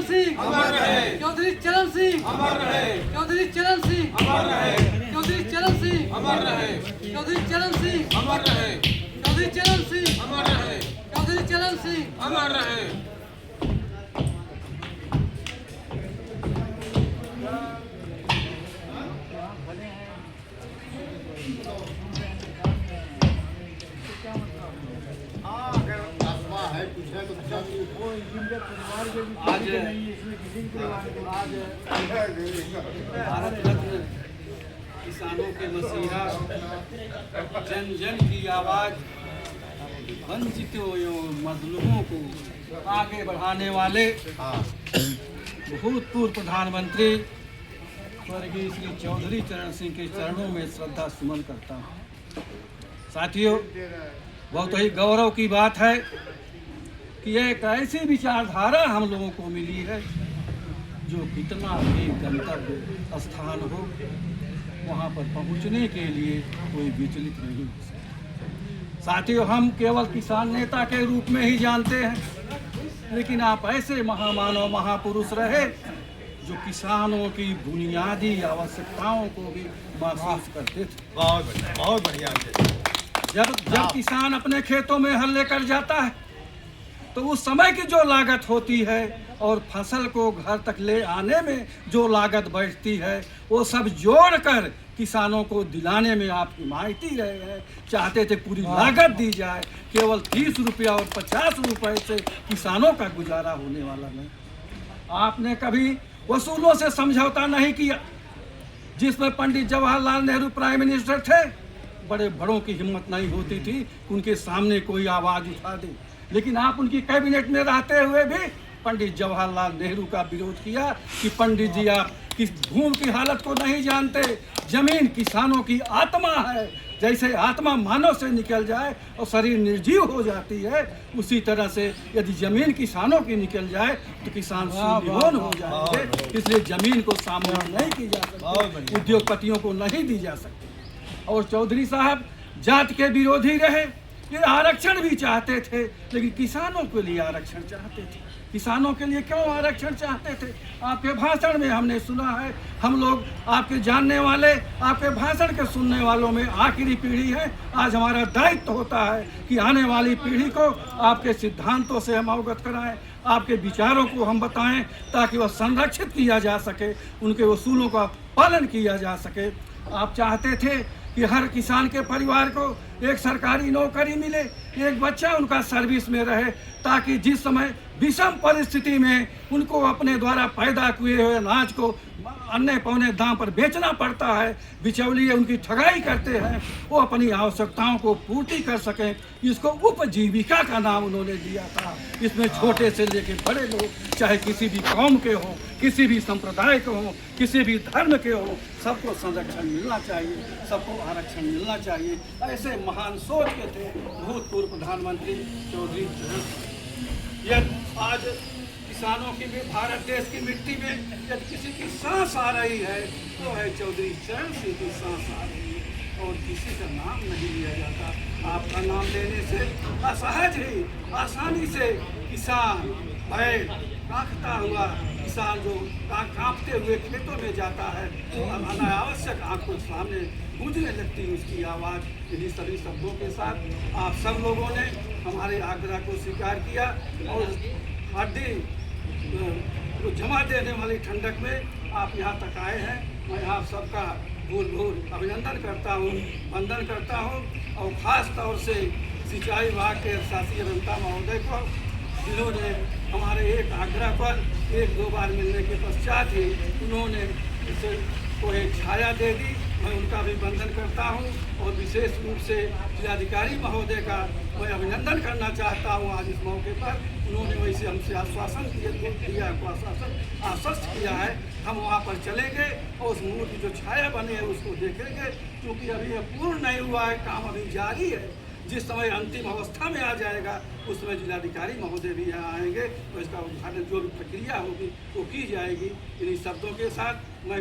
सिंह अमर रहे, चौधरी चरण सिंह अमर रहे, चौधरी चरण सिंह अमर रहे, चौधरी चरण सिंह अमर रहे, चौधरी चरण सिंह अमर रहे, चौधरी चरण सिंह अमर रहे, चौधरी चरण सिंह अमर रहे। आज भारत रत्न किसानों के मसीहा, जन जन की आवाज, वंचितों एवं मजलूमों को आगे बढ़ाने वाले भूतपूर्व प्रधानमंत्री स्वर्गीय श्री चौधरी चरण सिंह के चरणों में श्रद्धा सुमन करता हूँ। साथियों, बहुत ही गौरव की बात है कि एक ऐसी विचारधारा हम लोगों को मिली है जो कितना भी गंतव्य स्थान हो, वहाँ पर पहुँचने के लिए कोई विचलित नहीं हो सकता। साथियों, हम केवल किसान नेता के रूप में ही जानते हैं, लेकिन आप ऐसे महामानव महापुरुष रहे जो किसानों की बुनियादी आवश्यकताओं को भी महसूस करते थे। बहुत बढ़िया। जब किसान अपने खेतों में हल लेकर जाता है तो उस समय की जो लागत होती है और फसल को घर तक ले आने में जो लागत बैठती है, वो सब जोड़कर किसानों को दिलाने में आप हिमायती रहे हैं। चाहते थे पूरी लागत दी जाए, केवल 30 रुपया और 50 रुपए से किसानों का गुजारा होने वाला नहीं। आपने कभी वसूलों से समझौता नहीं किया, जिसमें पंडित जवाहरलाल नेहरू प्राइम मिनिस्टर थे। बड़े बड़ों की हिम्मत नहीं होती थी उनके सामने कोई आवाज़ उठा दे, लेकिन आप उनकी कैबिनेट में रहते हुए भी पंडित जवाहरलाल नेहरू का विरोध किया कि पंडित जी, आप किस भूमि की हालत को नहीं जानते। जमीन किसानों की आत्मा है, जैसे आत्मा मानव से निकल जाए और शरीर निर्जीव हो जाती है, उसी तरह से यदि जमीन किसानों की निकल जाए तो किसान शून्यहोन हो जाएंगे। इसलिए जमीन को सामूहिक नहीं की जा सकती, उद्योगपतियों को नहीं दी जा सकती। और चौधरी साहब जाति के विरोधी रहे, ये आरक्षण भी चाहते थे, लेकिन किसानों के लिए आरक्षण चाहते थे। किसानों के लिए क्यों आरक्षण चाहते थे? आपके भाषण में हमने सुना है, हम लोग आपके जानने वाले, आपके भाषण के सुनने वालों में आखिरी पीढ़ी है। आज हमारा दायित्व होता है कि आने वाली पीढ़ी को आपके सिद्धांतों से हम अवगत कराएं, आपके विचारों को हम बताएं, ताकि वह संरक्षित किया जा सके, उनके उसूलों का पालन किया जा सके। आप चाहते थे कि हर किसान के परिवार को एक सरकारी नौकरी मिले, एक बच्चा उनका सर्विस में रहे, ताकि जिस समय विषम परिस्थिति में उनको अपने द्वारा पैदा किए हुए अनाज को अन्य पौने दाम पर बेचना पड़ता है, बिचौलिए उनकी ठगाई करते हैं, वो अपनी आवश्यकताओं को पूर्ति कर सकें। इसको उपजीविका का नाम उन्होंने दिया था। इसमें छोटे से लेकर बड़े लोग, चाहे किसी भी कौम के हों, किसी भी संप्रदाय के हों, किसी भी धर्म के हों, सबको संरक्षण मिलना चाहिए, सबको आरक्षण मिलना चाहिए। ऐसे महान सोच के थे भूतपूर्व प्रधानमंत्री चौधरी चरण सिंह। यदि आज किसानों की भी भारत देश की मिट्टी में यदि किसी की सांस आ रही है तो है चौधरी चरण सिंह की सांस आ रही है, और किसी का नाम नहीं लिया जाता। आपका नाम लेने से असहज ही आसानी से किसान बैल कांपता हुआ किसान जो कांपते हुए खेतों में जाता है, तो अनावश्यक आंखों सामने गूंजने लगती है उसकी आवाज़। इन्हीं सभी शब्दों के साथ आप सब लोगों ने हमारे आग्रह को स्वीकार किया और हड्डी को जमा देने वाली ठंडक में आप यहाँ तक आए हैं। मैं आप सबका भूल अभिनंदन करता हूँ, वंदन करता हूँ, और ख़ास तौर से सिंचाई विभाग के शासी अभियंता महोदय को, जिन्होंने हमारे एक आग्रह पर 1-2 बार मिलने के पश्चात ही उन्होंने इसे को एक छाया दे दी। मैं उनका भी वंदन करता हूं, और विशेष रूप से जिलाधिकारी महोदय का मैं अभिनंदन करना चाहता हूं। आज इस मौके पर उन्होंने वैसे हमसे आश्वासन दिया, आश्वस्त किया है। हम वहां पर चलेंगे और उस मूर्ति की जो छाया बनी है उसको देखेंगे, क्योंकि अभी यह पूर्ण नहीं हुआ है, काम अभी जारी है। जिस समय अंतिम अवस्था में आ जाएगा उस समय जिलाधिकारी महोदय भी यहाँ आएंगे, तो इसका उद्घाटन जो भी प्रक्रिया होगी वो की जाएगी। इन्हीं शब्दों के साथ मैं